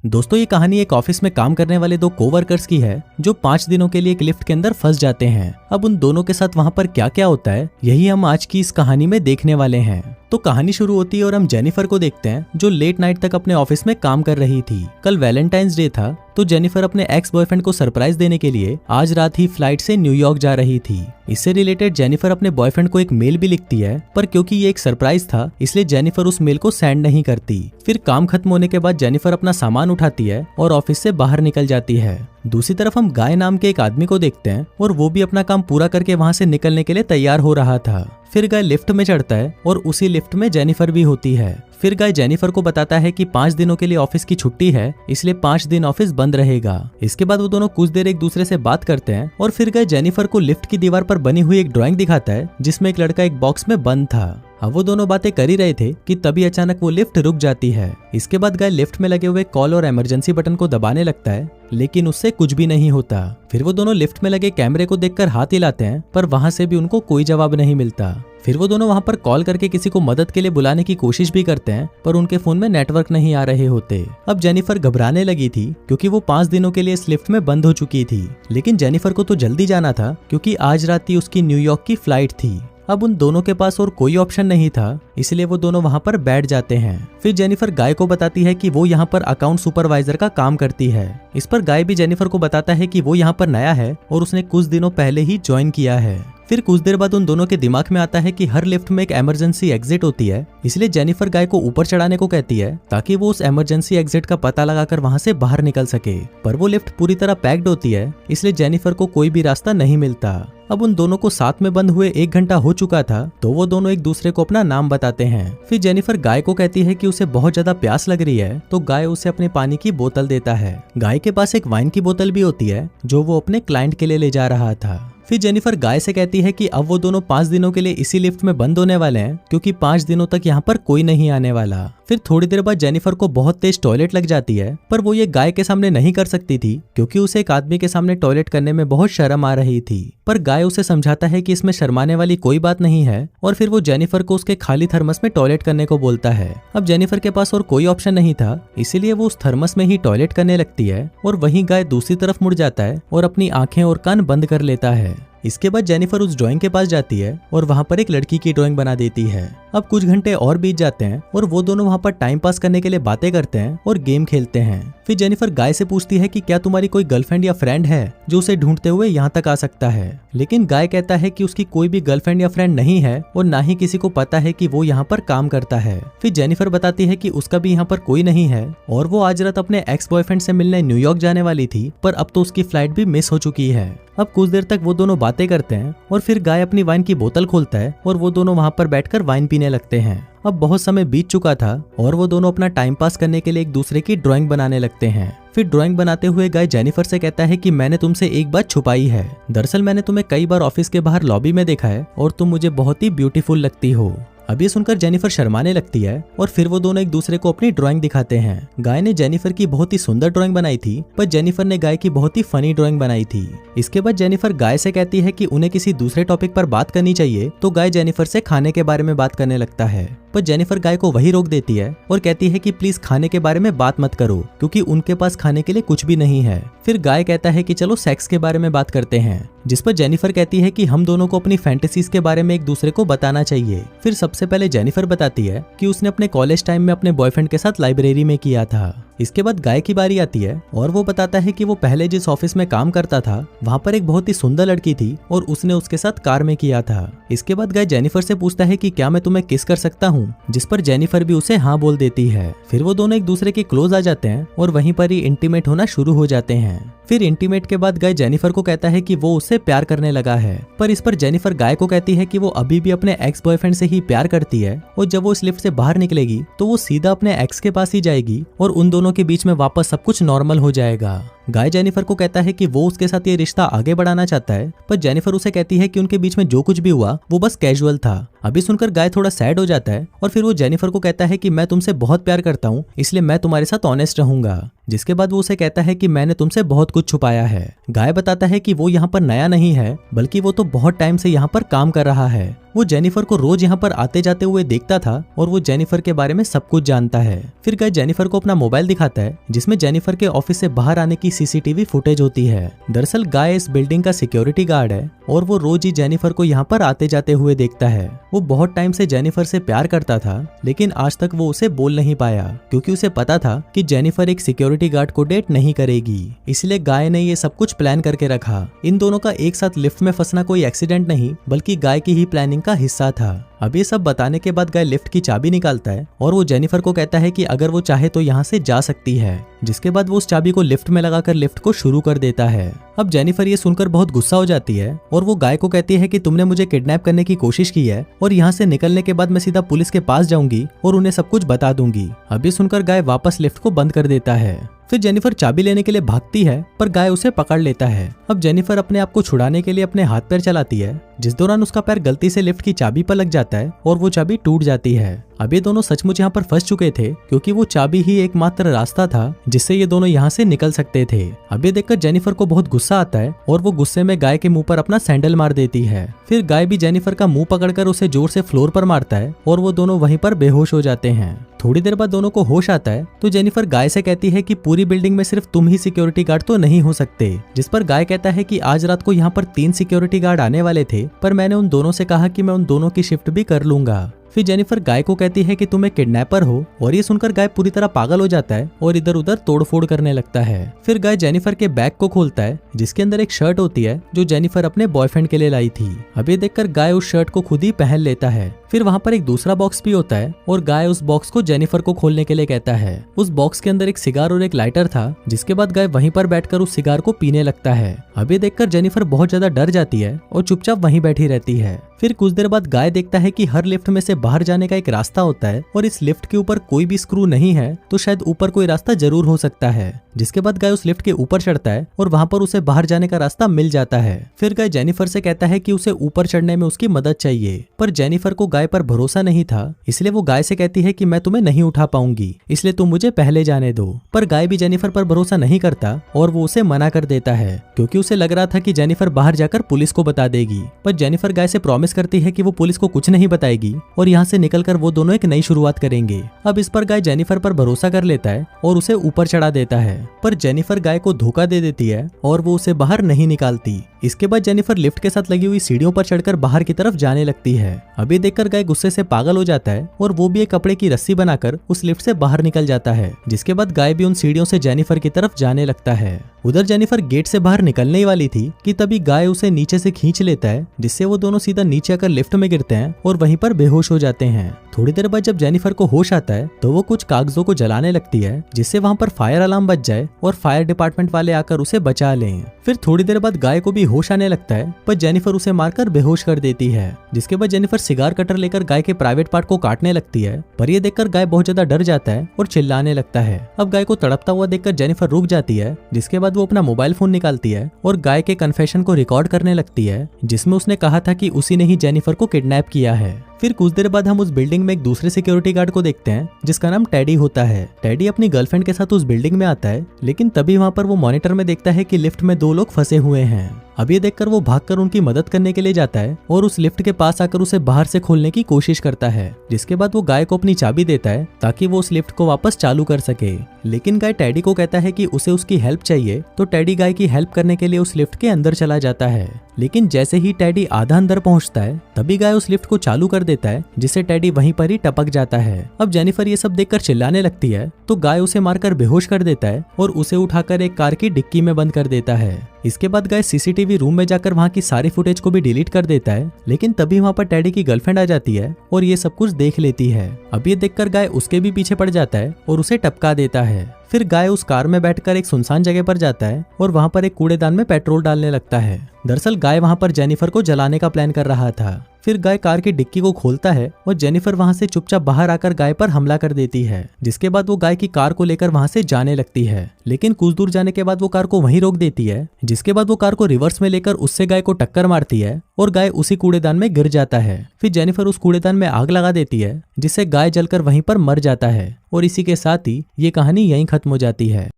दोस्तों ये कहानी एक ऑफिस में काम करने वाले दो कोवर्कर्स की है जो 5 दिनों के लिए एक लिफ्ट के अंदर फंस जाते हैं। अब उन दोनों के साथ वहां पर क्या क्या होता है यही हम आज की इस कहानी में देखने वाले हैं। तो कहानी शुरू होती है और हम जेनिफर को देखते हैं जो लेट नाइट तक अपने ऑफिस में काम कर रही थी। कल वैलेंटाइंस डे था तो जेनिफर अपने एक्स बॉयफ्रेंड को सरप्राइज देने के लिए आज रात ही फ्लाइट से न्यूयॉर्क जा रही थी। इससे रिलेटेड जेनिफर अपने बॉयफ्रेंड को एक मेल भी लिखती है, पर क्योंकि ये एक सरप्राइज था इसलिए जेनिफर उस मेल को सेंड नहीं करती। फिर काम खत्म होने के बाद जेनिफर अपना सामान उठाती है और ऑफिस से बाहर निकल जाती है। दूसरी तरफ हम गाय नाम के एक आदमी को देखते हैं और वो भी अपना काम पूरा करके वहां से निकलने के लिए तैयार हो रहा था। फिर गाय लिफ्ट में चढ़ता है और उसी लिफ्ट में जेनिफर भी होती है। फिर गाय जेनिफर को बताता है कि 5 दिनों के लिए ऑफिस की छुट्टी है, इसलिए 5 दिन ऑफिस बंद रहेगा। इसके बाद वो दोनों कुछ देर एक दूसरे से बात करते हैं और फिर गाय जेनिफर को लिफ्ट की दीवार पर बनी हुई एक ड्राइंग दिखाता है जिसमें एक लड़का एक बॉक्स में बंद था। अब वो दोनों बातें कर ही रहे थे कि तभी अचानक वो लिफ्ट रुक जाती है। इसके बाद गाय लिफ्ट में लगे हुए कॉल और इमरजेंसी बटन को दबाने लगता है, लेकिन उससे कुछ भी नहीं होता। फिर वो दोनों लिफ्ट में लगे कैमरे को देखकर हाथ हिलाते हैं, पर वहां से भी उनको कोई जवाब नहीं मिलता। फिर वो दोनों वहां पर कॉल करके किसी को मदद के लिए बुलाने की कोशिश भी करते हैं, पर उनके फोन में नेटवर्क नहीं आ रहे होते। अब जेनिफर घबराने लगी थी क्योंकि वो 5 दिनों के लिए इस लिफ्ट में बंद हो चुकी थी, लेकिन जेनिफर को तो जल्दी जाना था क्योंकि आज रात ही उसकी न्यूयॉर्क की फ्लाइट थी। अब उन दोनों के पास और कोई ऑप्शन नहीं था, इसलिए वो दोनों वहां पर बैठ जाते हैं। फिर जेनिफर गाय को बताती है कि वो यहाँ पर अकाउंट सुपरवाइजर का काम करती है। इस पर गाय भी जेनिफर को बताता है कि वो यहाँ पर नया है और उसने कुछ दिनों पहले ही ज्वाइन किया है। फिर कुछ देर बाद उन दोनों के दिमाग में आता है कि हर लिफ्ट में एक इमरजेंसी एग्जिट होती है, इसलिए जेनिफर गाय को ऊपर चढ़ाने को कहती है ताकि वो उस इमरजेंसी एग्जिट का पता लगाकर वहां से बाहर निकल सके। पर वो लिफ्ट पूरी तरह पैक्ड होती है, इसलिए जेनिफर को कोई भी रास्ता नहीं मिलता। अब उन दोनों को साथ में बंद हुए 1 घंटा हो चुका था तो वो दोनों एक दूसरे को अपना नाम बताते हैं। फिर जेनिफर गाय को कहती है कि उसे बहुत ज्यादा प्यास लग रही है, तो गाय उसे अपने पानी की बोतल देता है। गाय के पास एक वाइन की बोतल भी होती है जो वो अपने क्लाइंट के लिए ले जा रहा था। फिर जेनिफर गाय से कहती है कि अब वो दोनों 5 दिनों के लिए इसी लिफ्ट में बंद होने वाले हैं क्योंकि 5 दिनों तक यहाँ पर कोई नहीं आने वाला। फिर थोड़ी देर बाद जेनिफर को बहुत तेज टॉयलेट लग जाती है, पर वो ये गाय के सामने नहीं कर सकती थी क्योंकि उसे एक आदमी के सामने टॉयलेट करने में बहुत शर्म आ रही थी। पर गाय उसे समझाता है कि इसमें शर्माने वाली कोई बात नहीं है और फिर वो जेनिफर को उसके खाली थर्मस में टॉयलेट करने को बोलता है। अब जेनिफर के पास और कोई ऑप्शन नहीं था, इसीलिए वो उस थर्मस में ही टॉयलेट करने लगती है और वहीं गाय दूसरी तरफ मुड़ जाता है और अपनी आंखें और कान बंद कर लेता है। इसके बाद जेनिफर उस ड्राइंग के पास जाती है और वहां पर एक लड़की की ड्राइंग बना देती है। अब कुछ घंटे और बीत जाते हैं और वो दोनों वहां पर टाइम पास करने के लिए बातें करते हैं और गेम खेलते हैं। फिर जेनिफर गाय से पूछती है कि क्या तुम्हारी कोई गर्लफ्रेंड या फ्रेंड है जो उसे ढूंढते हुए यहाँ तक आ सकता है, लेकिन गाय कहता है कि उसकी कोई भी गर्लफ्रेंड या फ्रेंड नहीं है और ना ही किसी को पता है कि वो यहाँ पर काम करता है। फिर जेनिफर बताती है कि उसका भी यहाँ पर कोई नहीं है और वो आज रात अपने एक्स बॉयफ्रेंड से मिलने न्यूयॉर्क जाने वाली थी, पर अब तो उसकी फ्लाइट भी मिस हो चुकी है। अब कुछ देर तक वो दोनों बातें करते हैं और फिर गाय अपनी वाइन की बोतल खोलता है और वो दोनों वहां पर बैठकर वाइन पीने लगते हैं। अब बहुत समय बीत चुका था और वो दोनों अपना टाइम पास करने के लिए एक दूसरे की ड्राइंग बनाने लगते हैं। फिर ड्राइंग बनाते हुए गाय जेनिफर से कहता है कि मैंने तुमसे एक बात छुपाई है। दरअसल मैंने तुम्हें कई बार ऑफिस के बाहर लॉबी में देखा है और तुम मुझे बहुत ही ब्यूटीफुल लगती हो। अब ये सुनकर जेनिफर शर्माने लगती है और फिर वो दोनों एक दूसरे को अपनी ड्राइंग दिखाते हैं। गाय ने जेनिफर की बहुत ही सुंदर ड्राइंग बनाई थी, पर जेनिफर ने गाय की बहुत ही फनी ड्राइंग बनाई थी। इसके बाद जेनिफर गाय से कहती है कि उन्हें किसी दूसरे टॉपिक पर बात करनी चाहिए, तो गाय जेनिफर से खाने के बारे में बात करने लगता है, पर जेनिफर गाय को वही रोक देती है और कहती है कि प्लीज खाने के बारे में बात मत करो क्योंकि उनके पास खाने के लिए कुछ भी नहीं है। फिर गाय कहता है कि चलो सेक्स के बारे में बात करते हैं, जिस पर जेनिफर कहती है कि हम दोनों को अपनी फैंटेसीज के बारे में एक दूसरे को बताना चाहिए। फिर सबसे पहले जेनिफर बताती है कि उसने अपने कॉलेज टाइम में अपने बॉयफ्रेंड के साथ लाइब्रेरी में किया था। इसके बाद गाय की बारी आती है और वो बताता है कि वो पहले जिस ऑफिस में काम करता था वहां पर एक बहुत ही सुंदर लड़की थी और उसने उसके साथ कार में किया था। इसके बाद गाय जेनिफर से पूछता है कि क्या मैं तुम्हें किस कर सकता हूँ, जिस पर जेनिफर भी उसे हाँ बोल देती है। फिर वो दोनों एक दूसरे के क्लोज आ जाते हैं और वहीं पर ही इंटीमेट होना शुरू हो जाते हैं। फिर इंटीमेट के बाद गाय जेनिफर को कहता है कि वो उससे प्यार करने लगा है, पर इस पर जेनिफर गाय को कहती है कि वो अभी भी अपने एक्स बॉयफ्रेंड से ही प्यार करती है और जब वो इस लिफ्ट से बाहर निकलेगी तो वो सीधा अपने एक्स के पास ही जाएगी और उन दोनों के बीच में वापस सब कुछ नॉर्मल हो जाएगा। गाय जेनिफर को कहता है कि वो उसके साथ ये रिश्ता आगे बढ़ाना चाहता है, पर जेनिफर उसे कहती है कि उनके बीच में जो कुछ भी हुआ वो बस कैजुअल था। अभी सुनकर गाय थोड़ा सैड हो जाता है और फिर वो जेनिफर को कहता है कि मैं तुमसे बहुत प्यार करता हूँ, इसलिए मैं तुम्हारे साथ ऑनेस्ट रहूंगा। जिसके बाद वो उसे कहता है कि मैंने तुमसे बहुत कुछ छुपाया है। गाय बताता है कि वो यहाँ पर नया नहीं है, बल्कि वो तो बहुत टाइम से यहाँ पर काम कर रहा है। वो जेनिफर को रोज यहाँ पर आते जाते हुए देखता था और वो जेनिफर के बारे में सब कुछ जानता है। फिर गाय जेनिफर को अपना मोबाइल दिखाता है जिसमें जेनिफर के ऑफिस से बाहर आने की सीसीटीवी फुटेज होती है। दरअसल गाय इस बिल्डिंग का सिक्योरिटी गार्ड है और वो रोज ही जेनिफर को यहाँ पर आते जाते हुए देखता है। वो बहुत टाइम से जेनिफर से प्यार करता था, लेकिन आज तक वो उसे बोल नहीं पाया क्योंकि उसे पता था कि जेनिफर एक सिक्योरिटी गार्ड को डेट नहीं करेगी। इसलिए गाय ने ये सब कुछ प्लान करके रखा। इन दोनों का एक साथ लिफ्ट में फंसना कोई एक्सीडेंट नहीं, बल्कि गाय की ही प्लानिंग का हिस्सा था। अब ये सब बताने के बाद गाय लिफ्ट की चाबी निकालता है और वो जेनिफर को कहता है कि अगर वो चाहे तो यहाँ से जा सकती है। जिसके बाद वो उस चाबी को लिफ्ट में लगाकर लिफ्ट को शुरू कर देता है। अब जेनिफर ये सुनकर बहुत गुस्सा हो जाती है और वो गाय को कहती है कि तुमने मुझे किडनैप करने की कोशिश की है और यहाँ से निकलने के बाद मैं सीधा पुलिस के पास जाऊंगी और उन्हें सब कुछ बता दूंगी। अब ये सुनकर गाय वापस लिफ्ट को बंद कर देता है। फिर जेनिफर चाबी लेने के लिए भागती है, पर गाय उसे पकड़ लेता है। अब जेनिफर अपने आप को छुड़ाने के लिए अपने हाथ पैर चलाती है, जिस दौरान उसका पैर गलती से लिफ्ट की चाबी पर लग जाता है और वो चाबी टूट जाती है। अब ये दोनों सचमुच यहाँ पर फंस चुके थे क्योंकि वो चाबी ही एकमात्र रास्ता था जिससे ये दोनों यहाँ से निकल सकते थे। अब ये देखकर जेनिफर को बहुत गुस्सा आता है और वो गुस्से में गाय के मुंह पर अपना सैंडल मार देती है। फिर गाय भी जेनिफर का मुंह पकड़कर उसे जोर से फ्लोर पर मारता है और वो दोनों वहीं पर बेहोश हो जाते हैं। थोड़ी देर बाद दोनों को होश आता है तो जेनिफर गाय से कहती है कि पूरी बिल्डिंग में सिर्फ तुम ही सिक्योरिटी गार्ड तो नहीं हो सकते। जिस पर गाय कहता है कि आज रात को यहाँ पर 3 सिक्योरिटी गार्ड आने वाले थे, पर मैंने उन दोनों से कहा कि मैं उन दोनों की शिफ्ट भी कर लूंगा। फिर जेनिफर गाय को कहती है कि तुम एक किडनैपर हो और ये सुनकर गाय पूरी तरह पागल हो जाता है और इधर उधर तोड़फोड़ करने लगता है। फिर गाय जेनिफर के बैग को खोलता है जिसके अंदर एक शर्ट होती है जो जेनिफर अपने बॉयफ्रेंड के लिए लाई थी। अब ये देखकर गाय उस शर्ट को खुद ही पहन लेता है। फिर वहाँ पर एक दूसरा बॉक्स भी होता है और गाय उस बॉक्स को जेनिफर को खोलने के लिए कहता है। उस बॉक्स के अंदर एक सिगार और एक लाइटर था, जिसके बाद गाय वहीं पर बैठकर उस सिगार को पीने लगता है। अब ये देखकर जेनिफर बहुत ज्यादा डर जाती है और चुपचाप वहीं बैठी रहती है। फिर कुछ देर बाद गाय देखता है कि हर लिफ्ट में से बाहर जाने का एक रास्ता होता है और इस लिफ्ट के ऊपर कोई भी स्क्रू नहीं है, तो शायद ऊपर कोई रास्ता जरूर हो सकता है। जिसके बाद गाय उस लिफ्ट के ऊपर चढ़ता है और वहां पर उसे बाहर जाने का रास्ता मिल जाता है। फिर गाय जेनिफर से कहता है कि उसे ऊपर चढ़ने में उसकी मदद चाहिए, पर जेनिफर को गाय पर भरोसा नहीं था, इसलिए वो गाय से कहती है कि मैं तुम्हें नहीं उठा पाऊंगी, इसलिए तुम मुझे पहले जाने दो। पर गाय भी जेनिफर पर भरोसा नहीं करता और वो उसे मना कर देता है क्योंकि उसे लग रहा था कि जेनिफर बाहर जाकर पुलिस को बता देगी। पर जेनिफर गाय से प्रॉमिस करती है कि वो पुलिस को कुछ नहीं बताएगी और यहाँ से निकलकर वो दोनों एक नई शुरुआत करेंगे। अब इस पर गाय जेनिफर पर भरोसा कर लेता है और उसे ऊपर चढ़ा देता है, पर जेनिफर गाय को धोखा दे देती है और वो उसे बाहर नहीं निकालती। इसके बाद जेनिफर लिफ्ट के साथ लगी हुई सीढ़ियों पर चढ़कर बाहर की तरफ जाने लगती है। अभी देखकर गाय गुस्से से पागल हो जाता है और वो भी एक कपड़े की रस्सी बनाकर उस लिफ्ट से बाहर निकल जाता है। जिसके बाद गाय भी उन सीढ़ियों से जेनिफर की तरफ जाने लगता है। उधर जेनिफर गेट से बाहर निकलने ही वाली थी कि तभी गाय उसे नीचे से खींच लेता है, जिससे वो दोनों सीधा नीचे आकर लिफ्ट में गिरते हैं और वहीं पर बेहोश हो जाते हैं। थोड़ी देर बाद जब जेनिफर को होश आता है तो वो कुछ कागजों को जलाने लगती है, जिससे वहां पर फायर अलार्म बज जाए और फायर डिपार्टमेंट वाले आकर उसे बचा लें। फिर थोड़ी देर बाद गाय को भी होश आने लगता है, पर जेनिफर उसे मारकर बेहोश कर देती है। जिसके बाद जेनिफर सिगार कटर लेकर गाय के प्राइवेट पार्ट को काटने लगती है, पर ये देखकर गाय बहुत ज्यादा डर जाता है और चिल्लाने लगता है। अब गाय को तड़पता हुआ देखकर जेनिफर रुक जाती है, जिसके बाद वो अपना मोबाइल फोन निकालती है और गाय के कन्फेशन को रिकॉर्ड करने लगती है, जिसमें उसने कहा था कि उसी ने ही जेनिफर को किडनैप किया है। फिर कुछ देर बाद हम उस बिल्डिंग में एक दूसरे सिक्योरिटी गार्ड को देखते हैं जिसका नाम टेडी होता है। टेडी अपनी गर्लफ्रेंड के साथ उस बिल्डिंग में आता है, लेकिन तभी वहां पर वो मॉनिटर में देखता है कि लिफ्ट में 2 लोग फंसे हुए हैं। अब ये देखकर वो भागकर उनकी मदद करने के लिए जाता है और उस लिफ्ट के पास आकर उसे बाहर से खोलने की कोशिश करता है। जिसके बाद वो गाय को अपनी चाबी देता है ताकि वो उस लिफ्ट को वापस चालू कर सके। लेकिन गाय टेडी को कहता है कि उसे उसकी हेल्प चाहिए, तो टेडी गाय की हेल्प करने के लिए उस लिफ्ट के अंदर चला जाता है। लेकिन जैसे ही टेडी आधा अंदर पहुंचता है तभी गाय उस लिफ्ट को चालू कर देता है, जिससे टेडी वहीं पर ही टपक जाता है। अब जेनिफर ये सब देखकर चिल्लाने लगती है, तो गाय उसे मारकर बेहोश कर देता है और उसे उठाकर एक कार की डिक्की में बंद कर देता है। इसके बाद गाय सीसीटीवी रूम में जाकर वहां की सारी फुटेज को भी डिलीट कर देता है, लेकिन तभी वहां पर टेडी की गर्लफ्रेंड आ जाती है और ये सब कुछ देख लेती है। अब ये देखकर गाय उसके भी पीछे पड़ जाता है और उसे टपका देता है। फिर गाय उस कार में बैठकर एक सुनसान जगह पर जाता है और वहां पर एक कूड़ेदान में पेट्रोल डालने लगता है। दरअसल गाय वहां पर जेनिफर को जलाने का प्लान कर रहा था। फिर गाय कार की डिक्की को खोलता है और जेनिफर वहां से चुपचाप बाहर आकर गाय पर हमला कर देती है, जिसके बाद वो गाय की कार को लेकर वहां से जाने लगती है। लेकिन कुछ दूर जाने के बाद वो कार को वहीं रोक देती है, जिसके बाद वो कार को रिवर्स में लेकर उससे गाय को टक्कर मारती है और गाय उसी कूड़ेदान में गिर जाता है। फिर जेनिफर उस कूड़ेदान में आग लगा देती है, जिससे गाय जलकर वहीं पर मर जाता है। और इसी के साथ ही ये कहानी यहीं खत्म हो जाती है।